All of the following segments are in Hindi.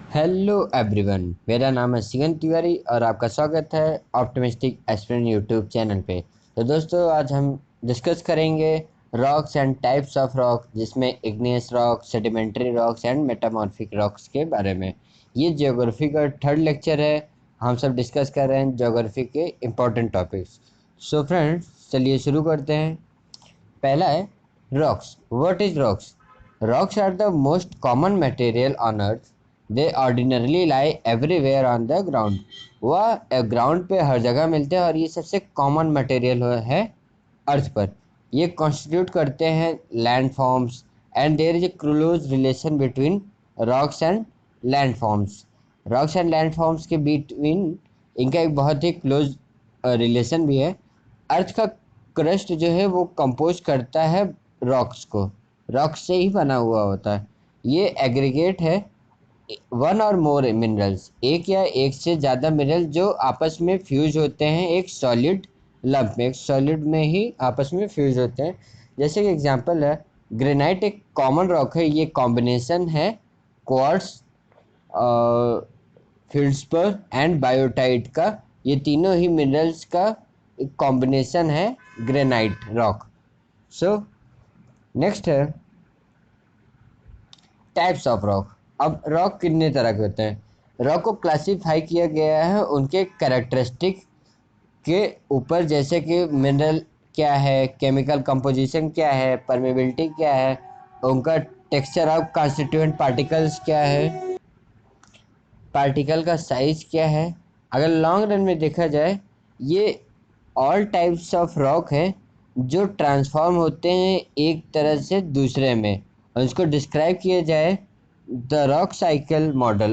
हेलो एवरीवन, मेरा नाम है सिगन तिवारी और आपका स्वागत है ऑप्टिमिस्टिक एस्पिरेंट यूट्यूब चैनल पे। तो दोस्तों, आज हम डिस्कस करेंगे rocks and types of rock, जिसमें igneous rock, sedimentary rocks and metamorphic rocks के बारे में। ये ज्योग्राफी का थर्ड लेक्चर है। हम सब डिस्कस कर रहे हैं ज्योग्राफी के इम्पोर्टेंट टॉपिक्स। सो फ्रेंड्स, चलिए शुरू करते हैं। पहला है rocks. What is rocks? Rocks are the most common material on earth. They ordinarily lie everywhere on the ground. वह ग्राउंड पे हर जगह मिलते हैं और ये सबसे कॉमन मटेरियल है अर्थ पर। ये कॉन्स्टिट्यूट करते हैं land forms and there is a close relation between rocks and land forms. Rocks and land forms के बिटवीन इनका एक बहुत ही क्लोज रिलेशन भी है। अर्थ का क्रस्ट जो है वो कंपोज करता है रॉक्स को। रॉक्स से ही बना हुआ होता है। ये एग्रीगेट है वन और मोर मिनरल्स, एक या एक से ज़्यादा मिनरल जो आपस में फ्यूज होते हैं एक सॉलिड लंप में, एक सॉलिड में ही आपस में फ्यूज होते हैं। जैसे कि एग्जांपल है, ग्रेनाइट एक कॉमन रॉक है। ये कॉम्बिनेशन है क्वार्ट्ज, फील्ड्सपर एंड बायोटाइट का। ये तीनों ही मिनरल्स का एक कॉम्बिनेशन है ग्रेनाइट रॉक। सो नेक्स्ट है टाइप्स ऑफ रॉक। अब रॉक कितने तरह के होते हैं? रॉक को क्लासिफाई किया गया है उनके कैरेक्टरिस्टिक के ऊपर, जैसे कि मिनरल क्या है, केमिकल कंपोजिशन क्या है, परमेबिलिटी क्या है, उनका टेक्सचर ऑफ कॉन्स्टिट्यूएंट पार्टिकल्स क्या है, पार्टिकल का साइज क्या है। अगर लॉन्ग रन में देखा जाए, ये ऑल टाइप्स ऑफ रॉक है जो ट्रांसफॉर्म होते हैं एक तरह से दूसरे में, और इसको डिस्क्राइब किया जाए द रॉक साइकिल मॉडल।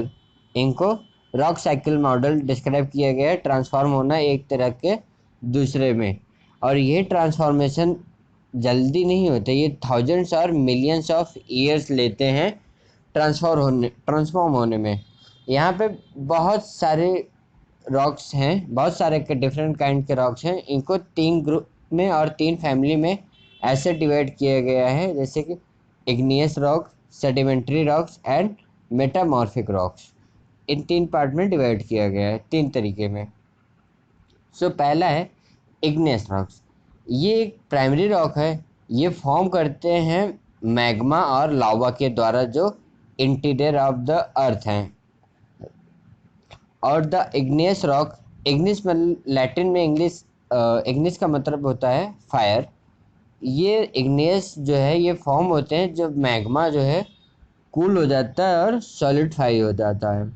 इनको रॉक साइकिल मॉडल डिस्क्राइब किया गया है, ट्रांसफॉर्म होना एक तरह के दूसरे में। और ये ट्रांसफॉर्मेशन जल्दी नहीं होते, ये थाउजेंड्स और मिलियंस ऑफ ईयर्स लेते हैं ट्रांसफॉर्म होने में। यहाँ पे बहुत सारे रॉक्स हैं, बहुत सारे के डिफरेंट काइंड के रॉक्स हैं। इनको तीन ग्रुप में और तीन फैमिली में ऐसे डिवाइड किया गया है, जैसे कि igneous rock, sedimentary rocks and metamorphic rocks. इन तीन पार्ट में डिवाइड किया गया है, तीन तरीके में। सो पहला है इग्नियस रॉक्स। ये एक प्राइमरी रॉक है। ये फॉर्म करते हैं मैग्मा और लावा के द्वारा, जो इंटीरियर ऑफ द अर्थ हैं। और the igneous rock, Ignis Latin में इंग्लिश, इग्निस का मतलब होता है फायर। ये इग्नियस जो है ये फॉर्म होते हैं जब मैग्मा जो है कूल हो जाता है और सॉलिडिफाई हो जाता है।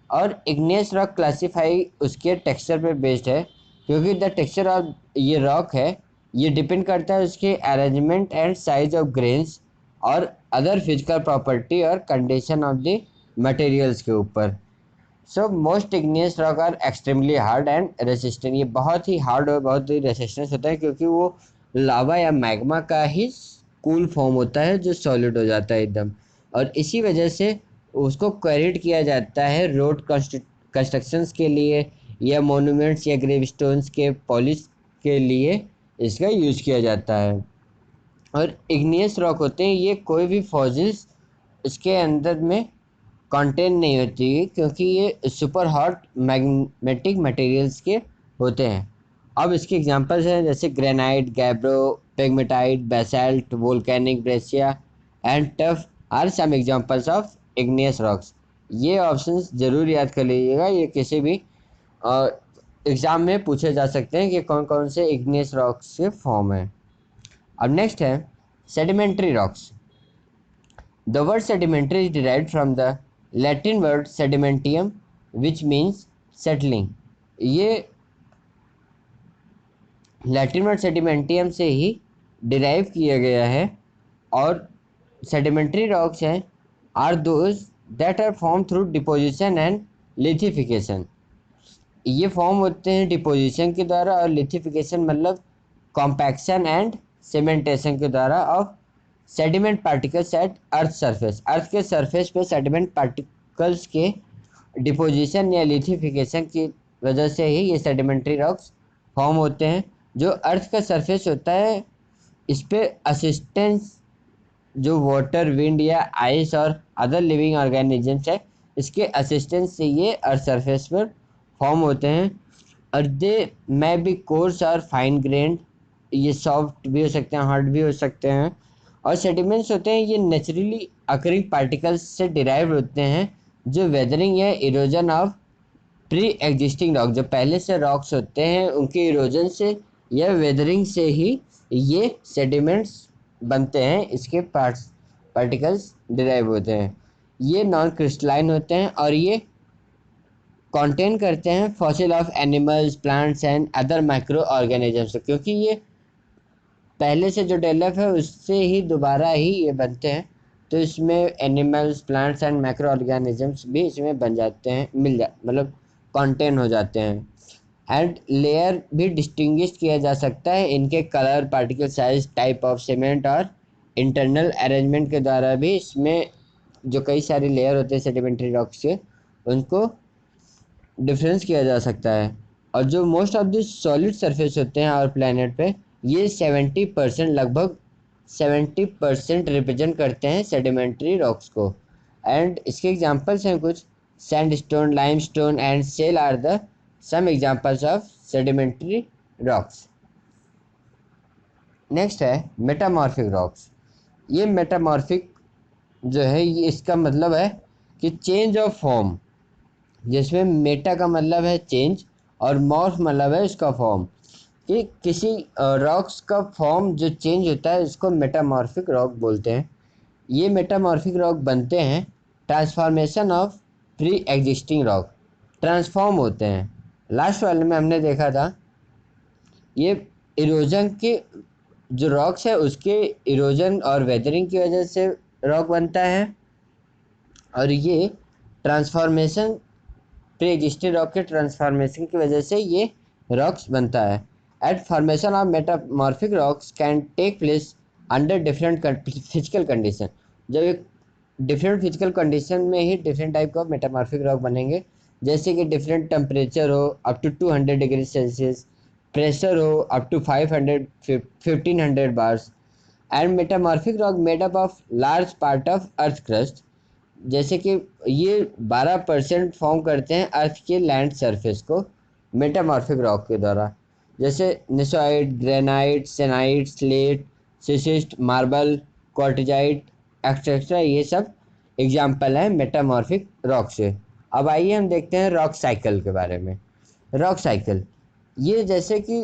और इग्नियस रॉक क्लासीफाई उसके टेक्सचर पे बेस्ड है, क्योंकि द टेक्सचर ऑफ ये रॉक है ये डिपेंड करता है उसके arrangement and size of grains और अदर फिजिकल प्रॉपर्टी और कंडीशन ऑफ द मटेरियल्स के ऊपर। So most igneous rock are extremely hard and resistant. ये बहुत ही हार्ड और बहुत ही रेसिस्टेंस होता है, क्योंकि वो लावा या मैग्मा का ही कूल फॉर्म होता है जो सॉलिड हो जाता है एकदम। और इसी वजह से उसको क्वेरिड किया जाता है रोड कंस्ट्रक्शंस के लिए, या मोनूमेंट्स या ग्रेवस्टोन्स के पॉलिश के लिए इसका यूज किया जाता है। और इग्नियस रॉक होते हैं ये कोई भी फॉसिल्स इसके अंदर में कंटेन नहीं होती है, क्योंकि ये सुपर हॉट मैग्नेटिक मटेरियल्स के होते हैं। अब इसके एग्जांपल्स हैं, जैसे granite, gabbro, pegmatite, basalt, volcanic breccia and tuff are some examples of igneous rocks. ये ऑप्शंस जरूर याद कर लीजिएगा, ये किसी भी एग्जाम में पूछे जा सकते हैं कि कौन कौन से इग्नियस रॉक्स के फॉर्म है। अब नेक्स्ट है sedimentary rocks. The word sedimentary is derived from the Latin word sedimentium, which means settling. ये लैटिन वर्ड सेडिमेंटियम से ही डिराइव किया गया है। और सेडिमेंट्री रॉक्स हैं are those that are form through deposition and lithification. ये फॉर्म होते हैं डिपोजिशन के द्वारा और लिथिफिकेशन मतलब कॉम्पैक्शन एंड सीमेंटेशन के द्वारा of sediment particles at earth surface. Earth के सरफेस पे सेडिमेंट पार्टिकल्स के डिपोजिशन या लिथिफिकेशन की वजह से ही ये सेडिमेंट्री रॉक्स फॉर्म होते हैं। जो अर्थ का सरफेस होता है, इस पे असिस्टेंस जो वाटर, विंड या आइस और अदर लिविंग ऑर्गेनिजम्स है, इसके असिस्टेंस से ये अर्थ सरफेस पर फॉर्म होते हैं। और दे मे बी कोर्स और फाइन ग्रेन्ड, ये सॉफ्ट भी हो सकते हैं, हार्ड भी हो सकते हैं। और सेडिमेंट्स होते हैं ये नेचुरली अकरिंग पार्टिकल्स से डिराइव होते हैं, जो वेदरिंग या erosion of pre existing rock, जो पहले से रॉक्स होते हैं उनके इरोजन से या वेदरिंग से ही ये सेडिमेंट्स बनते हैं, इसके पार्टिकल्स डिराइव होते हैं। ये नॉन क्रिस्टलाइन होते हैं और ये कंटेन करते हैं fossil of animals, plants and other micro organisms, क्योंकि ये पहले से जो डेवलप है उससे ही दोबारा ही ये बनते हैं। तो इसमें animals, plants and micro organisms भी इसमें बन जाते हैं, मतलब कंटेन हो जाते हैं। एंड लेयर भी डिस्टिंग्विश किया जा सकता है इनके colour, particle size, type of cement और इंटरनल अरेंजमेंट के द्वारा भी। इसमें जो कई सारी लेयर होते हैं सेडिमेंट्री रॉक्स के, उनको डिफरेंस किया जा सकता है। और जो most of the solid surface होते हैं और प्लेनेट पे, ये 70% लगभग 70% रिप्रेजेंट करते हैं सेडिमेंट्री रॉक्स को। एंड इसके एग्जांपल्स हैं कुछ, sandstone, limestone and shale are the some examples of sedimentary rocks. Next है मेटामॉर्फिक रॉक्स। ये मेटामॉर्फिक जो है, ये इसका मतलब है कि चेंज ऑफ फॉर्म, जिसमें मेटा का मतलब है चेंज और मॉर्फ मतलब है इसका फॉर्म, कि किसी रॉक्स का फॉर्म जो चेंज होता है इसको मेटामॉर्फिक रॉक बोलते हैं। ये मेटामॉर्फिक रॉक बनते हैं transformation of pre existing rock, transform होते हैं। लास्ट वाले में हमने देखा था ये इरोजन के, जो रॉक्स है उसके इरोजन और वेदरिंग की वजह से रॉक बनता है, और ये ट्रांसफॉर्मेशन, प्री एग्जिस्टिंग रॉक के ट्रांसफॉर्मेशन की वजह से ये रॉक्स बनता है। At formation of metamorphic rocks can take place under different physical condition. जब एक डिफरेंट फिजिकल कंडीशन में ही डिफरेंट टाइप का मेटामॉर्फिक रॉक बनेंगे, जैसे कि डिफरेंट टेम्परेचर हो up to 200 degree Celsius, pressure हो up to 500 1500 bars, and metamorphic rock made up of large part of earth crust, जैसे कि ये 12% फॉर्म करते हैं अर्थ के लैंड सरफेस को मेटामॉर्फिक रॉक के द्वारा, जैसे gneissoid, granite, syenite, slate, schist, marble, quartzite etcetera, ये सब एग्जाम्पल हैं मेटामॉर्फिक रॉक से। अब आइए हम देखते हैं रॉक साइकिल के बारे में। रॉक साइकिल, ये जैसे कि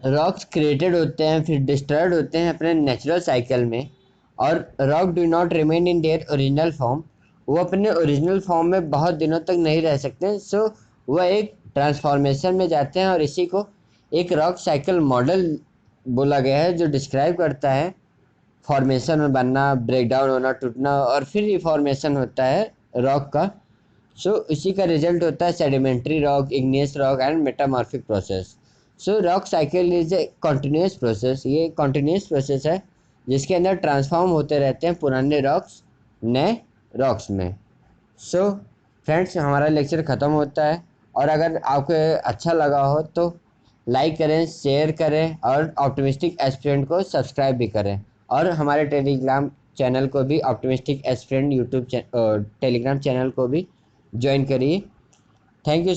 रॉक्स क्रिएटेड होते हैं फिर डिस्ट्रॉयड होते हैं अपने नेचुरल साइकिल में, और rock do not remain in their original form, वो अपने ओरिजिनल फॉर्म में बहुत दिनों तक नहीं रह सकते। सो वह एक ट्रांसफॉर्मेशन में जाते हैं, और इसी को एक रॉक साइकिल मॉडल बोला गया है, जो डिस्क्राइब करता है फॉर्मेशन में बनना, ब्रेकडाउन होना, टूटना और फिर रिफॉर्मेशन होता है रॉक का। सो इसी का रिजल्ट होता है sedimentary rock, igneous rock and metamorphic process. So rock cycle is a continuous process, ये कॉन्टिन्यूस प्रोसेस है जिसके अंदर ट्रांसफॉर्म होते रहते हैं पुराने रॉक्स नए रॉक्स में। सो फ्रेंड्स, हमारा लेक्चर ख़त्म होता है, और अगर आपको अच्छा लगा हो तो लाइक करें, शेयर करें और ऑप्टिमिस्टिक एस्पिरेंट को सब्सक्राइब भी करें। और हमारे टेलीग्राम चैनल को भी, optimistic aspirant YouTube Telegram channel को भी ज्वाइन करिए। Thank you.